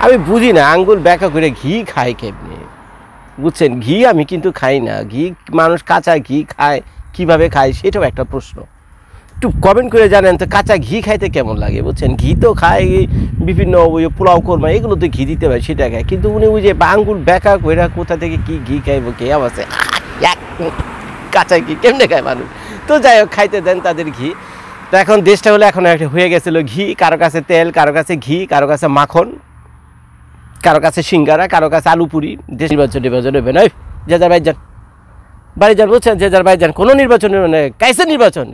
আমি বুঝি না আঙ্গুল ব্যাকা করে ঘি খায় কেমনি, বুঝছেন? ঘি আমি কিন্তু খাই না। ঘি মানুষ কাঁচা ঘি খায়, কিভাবে খায় সেটাও একটা প্রশ্ন। একটু কমেন্ট করে জানেন তো কাঁচা ঘি খাইতে কেমন লাগে, বুঝছেন? ঘি তো খায় বিভিন্ন ওই পোলাও কোরমা এগুলো তো ঘি দিতে পারে, সেটা খায়। কিন্তু উনি ওই যে আঙ্গুল ব্যাকা করে কোথা থেকে কি ঘি খাইব কে আছে, কাঁচা ঘি কেমনে খায় মানুষ? তো যাই হোক, খাইতে দেন তাদের ঘি। তো এখন দেশটা হলে এখন একটা হয়ে গেছিলো ঘি, কারো কাছে তেল, কারো কাছে ঘি, কারো কাছে মাখন, কারো কাছে সিঙ্গারা, কারো কাছে আলু পুরি। দেশ নির্বাচন হবে না, যে যার ভাই যান বাড়ি যান, বুঝছেন? যে যার ভাই যান। কোনো নির্বাচন মানে कैसे নির্বাচন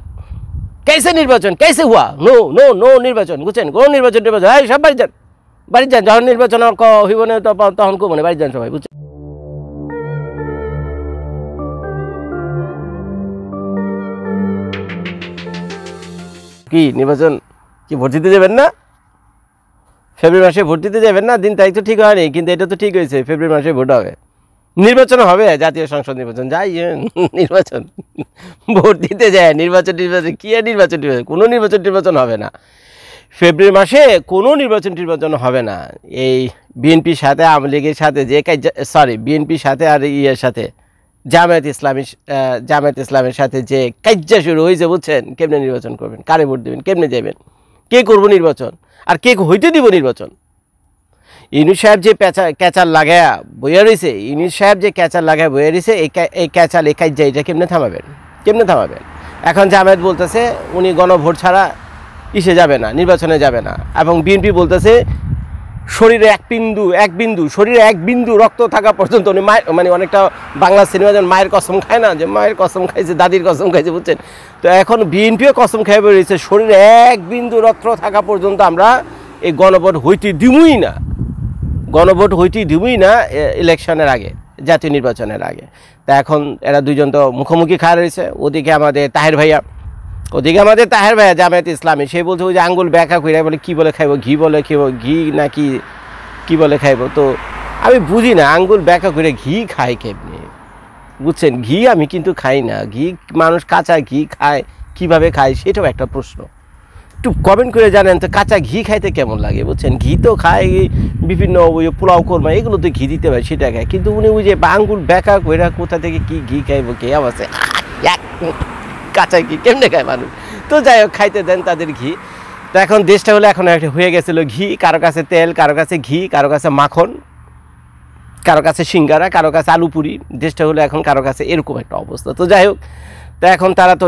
कैसे हुआ, নো নো নো নির্বাচন, বুঝছেন? কোনো নির্বাচন সব বাড়ি যান, যখন নির্বাচন হইব না তখন কো মানে বাড়ি যান সবাই, বুঝছেন? কি নির্বাচন কি ভোট দিতে যাবেন না? ফেব্রুয়ারি মাসে ভোট দিতে যাবেন না? দিন তারিখ তো ঠিক হয়নি, কিন্তু এটা তো ঠিক হয়েছে, ফেব্রুয়ারি মাসে ভোট হবে, নির্বাচন হবে, জাতীয় সংসদ নির্বাচন। যাই নির্বাচন ভোট দিতে যায়, নির্বাচন কি আর নির্বাচন কোনো নির্বাচন হবে না ফেব্রুয়ারি মাসে, কোনো নির্বাচন হবে না। এই বিএনপির সাথে আওয়ামী লীগের সাথে যে বিএনপির সাথে আর ইয়ের সাথে জামায়াত ইসলামের সাথে যে কাজ্জা শুরু হয়েছে, বুঝছেন? কেমনে নির্বাচন করবেন, কারে ভোট দেবেন, কেমনে যাবেন, কে করবো নির্বাচন, আর কে হইতে দিব নির্বাচন? ইউনুস সাহেব যে ক্যাচাল লাগায়া বইয়া রয়েছে, এই ক্যাচাল এই কাজ্জা এটা কেমনে থামাবেন? এখন জামায়াত বলতেছে উনি গণভোট ছাড়া যাবে না, নির্বাচনে যাবে না। এবং বিএনপি বলতেছে শরীরে এক বিন্দু রক্ত থাকা পর্যন্ত উনি মানে অনেকটা বাংলা সিনেমা যেন মায়ের কসম খায় না, যে মায়ের কসম খাইছে, দাদির কসম খাইছে, বুঝছেন? তো এখন বিএনপিও কসম খাই বেরিয়েছে, শরীরে এক বিন্দু রক্ত থাকা পর্যন্ত আমরা এই গণভোট হইতে দিবই না ইলেকশনের আগে, জাতীয় নির্বাচনের আগে। তা এখন এরা দুইজন তো মুখোমুখি খাড়া রয়েছে। ওদিকে আমাদের তাহের ভাইয়া জামায়াত ইসলামী, সে বলছে ওই যে আঙ্গুল ব্যাকা করে বলে কি বলে খাইব, ঘি নাকি কি বলে খাইব। তো আমি বুঝি না আঙ্গুল ব্যাকা করে ঘি খায় কেমনি, বুঝছেন? ঘি আমি কিন্তু খাই না। ঘি মানুষ কাঁচা ঘি খায়, কিভাবে খায় সেটাও একটা প্রশ্ন। একটু কমেন্ট করে জানেন তো কাঁচা ঘি খাইতে কেমন লাগে, বুঝছেন? ঘি তো খায় বিভিন্ন ওই পোলাও কোরমা এগুলো তো ঘি দিতে পারে, সেটা খায়। কিন্তু উনি ওই যে আঙ্গুল ব্যাকা করে কোথা থেকে কি ঘি খাইব কে আছে, কাঁচা ঘি কেমনে খায় মানুষ? তো যাই হোক, খাইতে দেন তাদের ঘি। তো এখন দেশটা হলে এখন একটা হয়ে গেছিলো ঘি, কারো কাছে তেল, কারো কাছে ঘি, কারো কাছে মাখন, কারো কাছে সিঙ্গারা, কারো কাছে আলু পুরি। দেশটা হলে এখন কারো কাছে এরকম একটা অবস্থা। তো যাই হোক, তো এখন তারা তো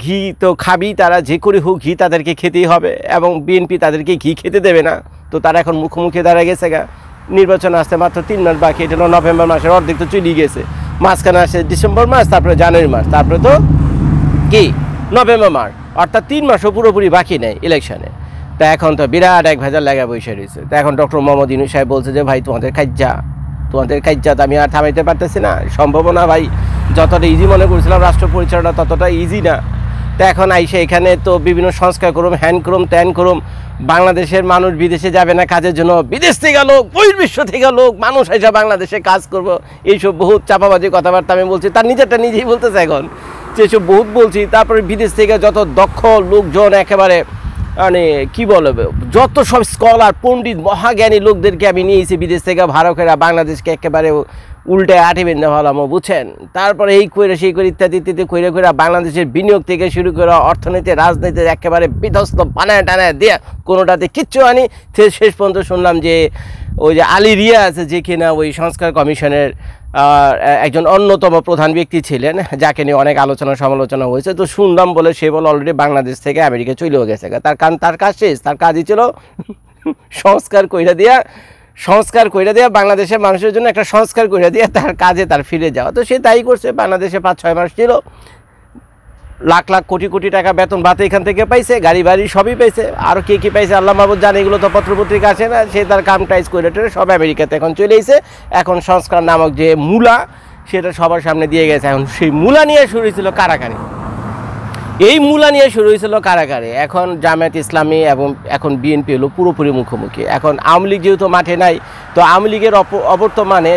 ঘি তো খাবি, তারা যে করে হোক ঘি তাদেরকে খেতেই হবে, এবং বিএনপি তাদেরকে ঘি খেতে দেবে না। তো তারা এখন মুখোমুখি দাঁড়া গেছে গা। নির্বাচন আসতে মাত্র 3 মাস বাকি, এটা হলো নভেম্বর মাসের অর্ধেক তো চলেই গেছে, মাঝখানে আসে ডিসেম্বর মাস, তারপরে জানুয়ারি মাস, তারপরে তো কি নভেম্বর মাস, অর্থাৎ 3 মাসও পুরোপুরি বাকি নেই ইলেকশনে। তা এখন তো বিরাট এক ভেজাল লাগা বসে রয়েছে। তো এখন ডক্টর মোহাম্মদ ইউনূস সাহেব বলছে যে ভাই তোমাদের কাজ্জা তো আমি আর থামাইতে পারতেছি না, সম্ভব না ভাই, যতটা ইজি মনে করছিলাম রাষ্ট্র পরিচালনা ততটা ইজি না। তো এখন আইসে এখানে তো বিভিন্ন সংস্কার করুম, হ্যান করুম, ত্যান করুম। বাংলাদেশের মানুষ বিদেশে যাবে না কাজের জন্য, বিদেশ থেকে লোক, বহির্বিশ্ব থেকে লোক মানুষ এসে বাংলাদেশে কাজ করব, এইসব বহুত চাপাবাজি কথাবার্তা আমি বলছি। তার নিজেরটা নিজেই বলতেছে এখন, যেসব বহুত বলছি। তারপরে বিদেশ থেকে যত দক্ষ লোকজন, একেবারে মানে কী বলবে, যত সব স্কলার, পণ্ডিত, মহাজ্ঞানী লোকদেরকে আমি নিয়েছি বিদেশ থেকে ভাড়া করে বাংলাদেশকে একেবারে উল্টে আটে বেঁধে ভালাম, বুঝছেন? তারপরে এই করে সেই করে ইত্যাদি করে বাংলাদেশের বিনিয়োগ থেকে শুরু করে অর্থনীতি, রাজনীতির একেবারে বিধ্বস্ত বানায় টানায় দিয়ে কোনোটাতে কিচ্ছু আনি। শেষ পর্যন্ত শুনলাম যে ওই যে আলী রিয়া আছে, যে কিনা ওই সংস্কার কমিশনের একজন অন্যতম প্রধান ব্যক্তি ছিলেন, যাকে নিয়ে অনেক আলোচনা সমালোচনা হয়েছে। তো শুনলাম বলে সে বলে অলরেডি বাংলাদেশ থেকে আমেরিকা চলেও গেছে। তার কাজ শেষ, তার কাজই ছিল সংস্কার কইরা দিয়া বাংলাদেশের মানুষের জন্য একটা সংস্কার কইরা দিয়া তার কাজে তার ফিরে যাওয়া। তো সে তাই করছে। বাংলাদেশে 5-6 মাস ছিল, লাখ লাখ কোটি টাকা বেতন ভাত এখান থেকে পাইছে, গাড়ি বাড়ি সবই পাইছে। আর কি পাইছে আল্লাহ মাহবুব জানে, এগুলো তো পত্রপত্রিকা আসে না। সে তার কাম টাইজ করে সব আমেরিকাতে এখন চলে এসেছে। এখন সংস্কার নামক যে মূলা, সেটা সবার সামনে দিয়ে গেছে। এখন সেই মূলা নিয়ে শুরু হয়েছিল কারাকারি, এখন জামায়াত ইসলামী এবং এখন বিএনপি হলো পুরোপুরি মুখোমুখি। এখন আওয়ামী লীগ যেহেতু মাঠে নাই, তো আওয়ামী লীগের অবর্তমানে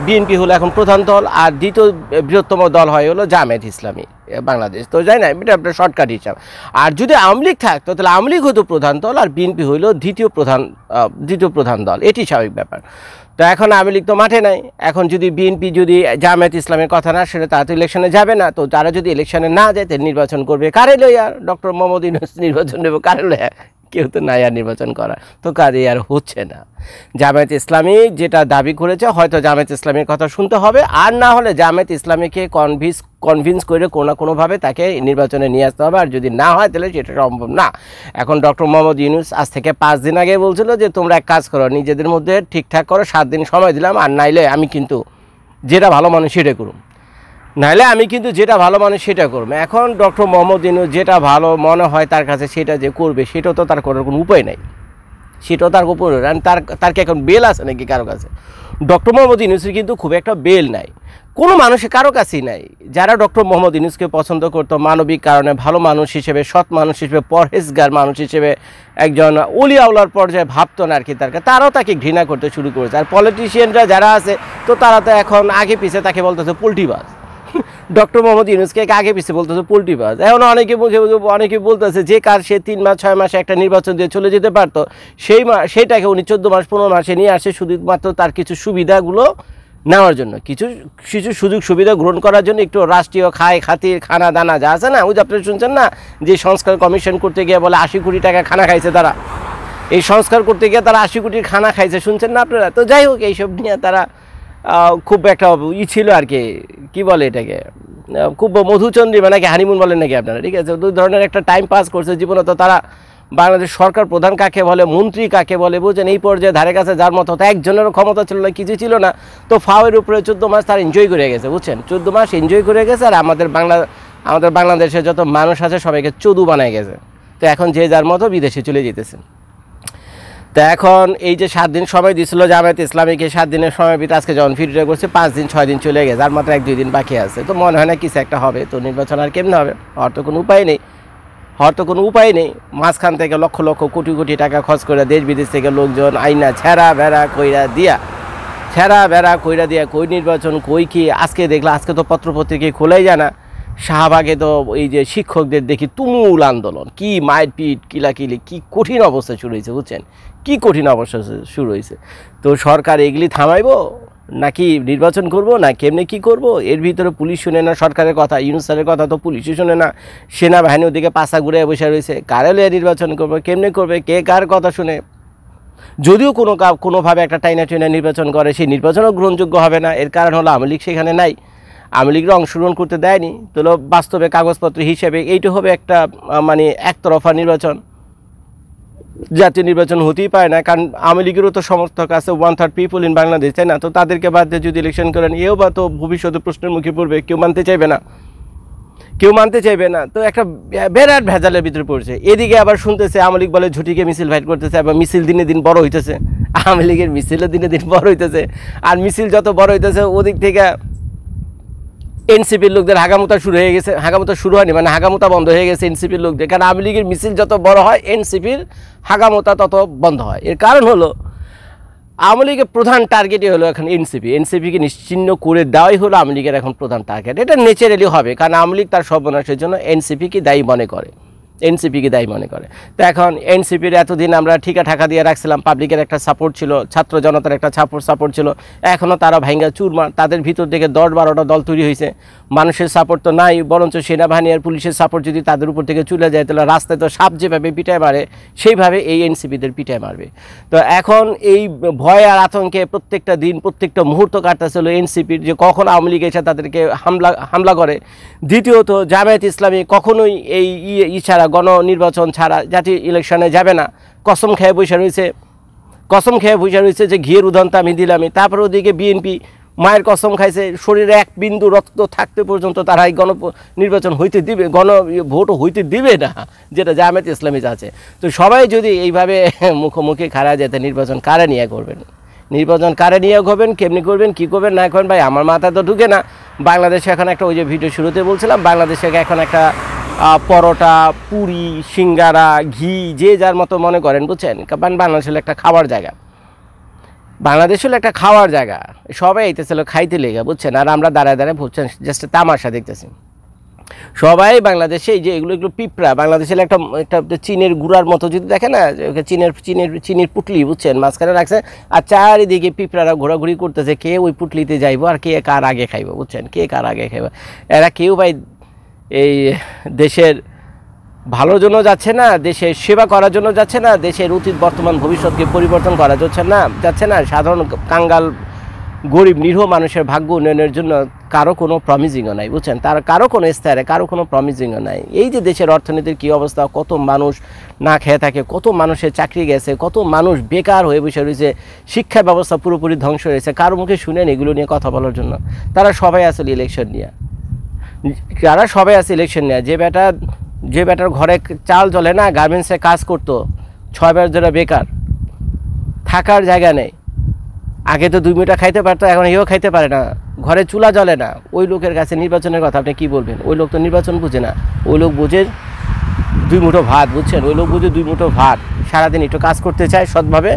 বিএনপি হলো এখন প্রধান দল, আর দ্বিতীয় বৃহত্তম দল হলো জামায়াত ইসলামী। বাংলাদেশ, তো যাই না, এটা আপনার শর্টকাট হিসাব। আর যদি আওয়ামী লীগ থাকতো তাহলে আওয়ামী লীগ হতো প্রধান দল আর বিএনপি হইল দ্বিতীয় প্রধান দল, এটি স্বাভাবিক ব্যাপার। তো এখন আওয়ামী লীগ তো মাঠে নাই, এখন যদি বিএনপি যদি জামায়াত ইসলামের কথা না শুনে তারা তো ইলেকশনে যাবে না, তো তারা যদি ইলেকশনে না যায় তাহলে নির্বাচন করবে কারে লইয়া? ডক্টর মোহাম্মদ ইউনূস নির্বাচন নেব কারে লইয়া? কেউ তো নাই আর নির্বাচন করা, তো কাজে আর হচ্ছে না। জামায়াত ইসলামী যেটা দাবি করেছে হয়তো জামায়াত ইসলামের কথা শুনতে হবে, আর না হলে জামায়াত ইসলামীকে কনভিন্স করে কোনো কোনোভাবে তাকে নির্বাচনে নিয়ে আসতে হবে, আর যদি না হয় তাহলে সেটা সম্ভব না। এখন ডক্টর মোহাম্মদ ইউনূস আজ থেকে 5 দিন আগে বলছিল যে তোমরা এক কাজ করো, নিজেদের মধ্যে ঠিকঠাক করো, 7 দিন সময় দিলাম, আর নাইলে আমি কিন্তু যেটা ভালো মানুষ সেটা করুন, নাহলে আমি কিন্তু যেটা ভালো মানুষ সেটা করবো। এখন ডক্টর মোহাম্মদ ইউনূস যেটা ভালো মনে হয় তার কাছে সেটা যে করবে, সেটাও তো তার করার কোনো উপায় নাই, সেটাও তার উপর। তার কি এখন বেল আছে নাকি কারো কাছে? ডক্টর মোহাম্মদ ইউনূসের কিন্তু খুব একটা বেল নাই, কোনো মানুষের কারো কাছেই নাই। যারা ডক্টর মোহাম্মদ ইউনূসকে পছন্দ করতো মানবিক কারণে, ভালো মানুষ হিসেবে, সৎ মানুষ হিসেবে, পরহেজগার মানুষ হিসেবে, একজন অলি আউলার পর্যায়ে ভাবতো না আর কি, তারাও তাকে ঘৃণা করতে শুরু করেছে। আর পলিটিশিয়ানরা যারা আছে তো তারা তো এখন আগে পিছে তাকে বলতেছে পোল্ট্রিবাজ। ডক্টর মোহাম্মদ ইউনূসকে আগে পিছিয়ে বলতেছে পোল্ট্রিবাজ। এখন অনেকে বলতেছে যে কার সে 3 মাস 6 মাসে একটা নির্বাচন দিয়ে চলে যেতে পারতো, সেইটাকে উনি 14 মাস 15 মাসে নিয়ে আসে শুধুমাত্র তার কিছু সুবিধাগুলো নেওয়ার জন্য, কিছু সুযোগ সুবিধা গ্রহণ করার জন্য, একটু রাষ্ট্রীয় খাতির খানা দানা যা আছে না, ওই যে আপনারা শুনছেন না যে সংস্কার কমিশন করতে গিয়ে বলে 80 কোটি টাকা খানা খাইছে তারা, এই সংস্কার করতে গিয়ে তারা 80 কোটির খানা খাইছে, শুনছেন না আপনারা? তো যাই হোক, এইসব নিয়ে তারা খুব একটা ছিল আর কি, কী বলে এটাকে, খুব মধুচন্দ্রিমা নাকি হানিমুন বলেন নাকি আপনারা, ঠিক আছে, দুই ধরনের একটা টাইম পাস করছে জীবনে। তো তারা বাংলাদেশ সরকার প্রধান কাকে বলে, মন্ত্রী কাকে বলে বুঝেন, এই পর্যায়ে ধারে কাছে যার মতো তো একজনেরও ক্ষমতা ছিল না, কিছু ছিল না, তো ফাওয়ের উপরে 14 মাস তারা এনজয় করে গেছে বুঝছেন, 14 মাস এনজয় করে গেছে। আর আমাদের বাংলাদেশে যত মানুষ আছে সবাইকে চোদু বানায় গেছে। তো এখন যে যার মতো বিদেশে চলে যেতেছে। তো এখন এই যে 7 দিন সময় দিয়েছিল জামায়াত ইসলামীকে, 7 দিনের সময় ভিতরে আজকে যখন ফিরে করছে 5 দিন 6 দিন চলে গেছে, আর মাত্র 1-2 দিন বাকি আছে। তো মনে হয় না কিছু একটা হবে, তো নির্বাচন আর কেমনে হবে? হওয়ার তো কোনো উপায় নেই। মাঝখান থেকে লক্ষ লক্ষ কোটি কোটি টাকা খরচ করে দেশ বিদেশ থেকে লোকজন আইনা ছেঁড়া বেড়া কইরা দিয়া কই নির্বাচন কই কি। আজকে দেখলাম, আজকে তো পত্রপত্রিকায় খোলাই যায় না, শাহবাগে তো এই যে শিক্ষকদের দেখি তুমুল আন্দোলন, কি মায়ের পিট কিলাকিলি, কি কঠিন অবস্থা শুরু হয়েছে বুঝছেন, কি কঠিন অবস্থা শুরু হয়েছে। তো সরকার এগুলি থামাইবো নাকি নির্বাচন করব না কেমনে কি করব? এর ভিতরে পুলিশ শুনে না সরকারের কথা, ইউনূস স্যারের কথা তো পুলিশই শুনে না, সেনাবাহিনী ওদিকে পাশা ঘুরে বসে রয়েছে, কারে লইয়া নির্বাচন করবো, কেমনে করবে, কে কার কথা শুনে। যদিও কোনোভাবে একটা টাইনা নির্বাচন করে, সেই নির্বাচনও গ্রহণযোগ্য হবে না। এর কারণ হলো আওয়ামী লীগ সেখানে নাই, আওয়ামী লীগরা অংশগ্রহণ করতে দেয়নি। তো বাস্তবে কাগজপত্র হিসেবে এইটা হবে একটা মানে একতরফা নির্বাচন, জাতীয় নির্বাচন হতেই পারে না। কারণ আওয়ামী লীগেরও তো সমর্থক আছে 1/3 পিপল ইন বাংলাদেশ, তাই না? তো তাদেরকে বাদ দিয়ে যদি ইলেকশন করেন, এও বা তো ভবিষ্যতে প্রশ্নের মুখে পড়বে, কেউ মানতে চাইবে না। তো একটা বিরাট ভেজালের ভিতরে পড়ছে। এদিকে আবার শুনতেছে আওয়ামী লীগ বলে ঝুটিকে মিছিল ফাইট করতেছে, আবার মিছিল দিনে দিন বড় হইতেছে, আওয়ামী লীগের মিছিলও দিনে দিন বড় হইতেছে। আর মিছিল যত বড় হইতেছে ওদিক থেকে এনসিপির লোকদের হাগামুতা শুরু হয়ে গেছে, হাগামুতা শুরু হয়নি মানে হাগামুতা বন্ধ হয়ে গেছে এনসিপির লোকদের। কারণ আওয়ামী লীগের মিছিল যত বড় হয় এনসিপির হাগামুতা তত বন্ধ হয়। এর কারণ হলো আওয়ামী লীগের প্রধান টার্গেটই হলো এখন এনসিপিকে নিশ্চিহ্ন করে দেওয়াই হলো আওয়ামী লীগের এখন প্রধান টার্গেট। এটা ন্যাচারালি হবে, কারণ আওয়ামী লীগ তার সর্বনাশের জন্য এনসিপিকে দায়ী মনে করে। তো এখন এনসিপির এতদিন আমরা ঠাকা দিয়ে রাখছিলাম, পাবলিকের একটা সাপোর্ট ছিল, ছাত্র জনতার একটা সাপোর্ট ছিল, এখনও তারা ভাঙ্গা চুরমার, তাদের ভিতর থেকে 10-12টা দল তৈরি হয়েছে। মানুষের সাপোর্ট তো নাই, বরঞ্চ সেনাবাহিনী আর পুলিশের সাপোর্ট যদি তাদের উপর থেকে চলে যায় তাহলে রাস্তায় তো সাপ যেভাবে পিটায় মারে সেইভাবে এই এনসিপিদের পিটায় মারবে। তো এখন এই ভয় আর আতঙ্কে প্রত্যেকটা দিন প্রত্যেকটা মুহূর্ত কাটতেছিল এনসিপির, যে কখন আওয়ামী লীগ এসে তাদেরকে হামলা করে। দ্বিতীয়ত জামায়াত ইসলামী কখনোই এই ছাড়া গণনির্বাচন ছাড়া জাতীয় ইলেকশনে যাবে না, কসম খেয়ে বসে রয়েছে যে ঘিয়ের উদাহরণ আমি দিলামই। তারপর ওদিকে বিএনপি মায়ের কসম খাইছে, শরীরে 1 বিন্দু রক্ত থাকতে পর্যন্ত তারা এই নির্বাচন হইতে দিবে, ভোটও হইতে দিবে না, যেটা জামায়াত ইসলামী আছে। তো সবাই যদি এইভাবে মুখোমুখি খাড়া যেতে নির্বাচন কারে নিয়ে করবেন, কেমনি করবেন, কি করবেন না করবেন, ভাই আমার মাথায় তো ঢুকে না। বাংলাদেশে এখন একটা, ওই যে ভিডিও শুরুতে বলছিলাম, বাংলাদেশে এখন একটা পরোটা, পুরি, সিঙ্গারা, ঘি যে যার মতো মনে করেন বুঝছেন। কারণ বাংলাদেশ হলো একটা খাওয়ার জায়গা, সবাই আইতেছিল খাইতে লেগে বুঝছেন। আর আমরা দাঁড়ায় বুঝছেন জাস্ট তামাশা দেখতেছি। সবাই বাংলাদেশে এই যে এগুলো এগুলো পিঁপড়া, বাংলাদেশের একটা একটা চীনের গুড়ার মতো যদি দেখে না, চিনির পুটলি বুঝছেন মাঝখানে রাখছে, আর চারিদিকে পিঁপড়ারা ঘোরাঘুরি করতেছে, কে ওই পুটলিতে যাইবো আর কে কার আগে খাইবো, বুঝছেন, কে কার আগে খাইব। এরা কেউ ভাই এই দেশের ভালোর জন্য যাচ্ছে না, দেশের সেবা করার জন্য যাচ্ছে না, দেশের অতীত বর্তমান ভবিষ্যৎকে পরিবর্তন করা যাচ্ছে না, সাধারণ কাঙ্গাল গরিব নিরীহ মানুষের ভাগ্য উন্নয়নের জন্য কারো কোনো প্রমিজিংও নাই, বুঝছেন, তার কারো কোনো স্তরে কারো কোনো প্রমিজিংও নাই। এই যে দেশের অর্থনীতির কী অবস্থা, কত মানুষ না খেয়ে থাকে, কত মানুষের চাকরি গেছে, কত মানুষ বেকার হয়ে বসে রয়েছে, শিক্ষা ব্যবস্থা পুরোপুরি ধ্বংস হয়েছে, কারো মুখে শুনেন এগুলো নিয়ে কথা বলার জন্য? তারা সবাই আসলে ইলেকশন নিয়ে, যে বেটার ঘরে চাল জ্বলে না, গার্মেন্টসে কাজ করতো, 6 মাস ধরে বেকার, থাকার জায়গা নেই, আগে তো 2 মুঠা খাইতে পারতো, এখন এও খাইতে পারে না, ঘরে চুলা জ্বলে না, ওই লোকের কাছে নির্বাচনের কথা আপনি কী বলবেন? ওই লোক তো নির্বাচন বুঝে না, ওই লোক বুঝে 2 মুঠো ভাত, বুঝছেন, ওই লোক বুঝে 2 মুঠো ভাত, সারাদিন একটু কাজ করতে চায় সৎভাবে,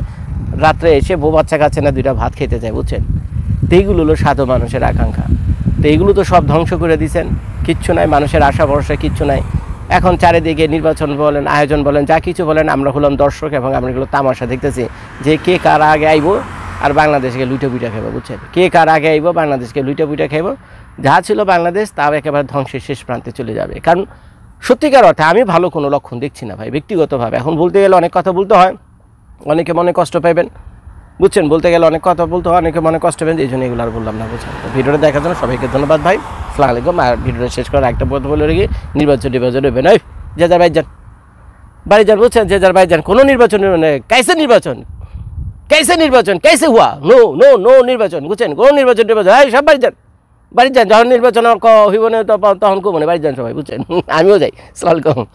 রাত্রে এসে বউ বাচ্চা কাছে না 2টা ভাত খেতে চায়, বুঝছেন। তো এইগুলো হলো সাধারণ মানুষের আকাঙ্ক্ষা। তো এইগুলো তো সব ধ্বংস করে দিয়েছেন, কিচ্ছু নাই, মানুষের আশা ভরসা কিচ্ছু নাই। এখন চারিদিকে নির্বাচন বলেন, আয়োজন বলেন, যা কিছু বলেন, আমরা হলাম দর্শক এবং আমরা এগুলো তামাশা দেখতেছি যে কে কার আগে আইব আর বাংলাদেশকে লুইটা পুইটা খাইব, বুঝছেন, কে কার আগে আইব বাংলাদেশকে লুইটা পুইটা খাইব, যা ছিল বাংলাদেশ তাও একেবারে ধ্বংসের শেষ প্রান্তে চলে যাবে। কারণ সত্যিকার অর্থে আমি ভালো কোনো লক্ষণ দেখছি না ভাই, ব্যক্তিগতভাবে। এখন বলতে গেলে অনেক কথা বলতে হয়, অনেকে মনে কষ্ট পাইবেন, বুঝছেন, বলতে গেলে অনেক কথা বলতে হয়, অনেকে মনে কষ্ট পাবেন, এই জন্য এগুলো আর বললাম না, বুঝছেন। ভিডিওটা দেখার জন্য সবাইকে ধন্যবাদ ভাই, আসসালামু আলাইকুম। আর ভিডিওটা শেষ করার একটা কথা বলে রেখে, নির্বাচন হবে না, যে যার বাড়ি যান, বুঝছেন, যে যার বাড়ি যান, কোনো নির্বাচন कैसे निर्वाचन कैसे हुआ, नो निर्वाचन, বুঝছেন, কোনো নির্বাচন সব বাড়ি যান, যখন নির্বাচন হইব না তখন কমনে বাড়ি যান সবাই, বুঝছেন। আমিও যাই, আসসালামু আলাইকুম।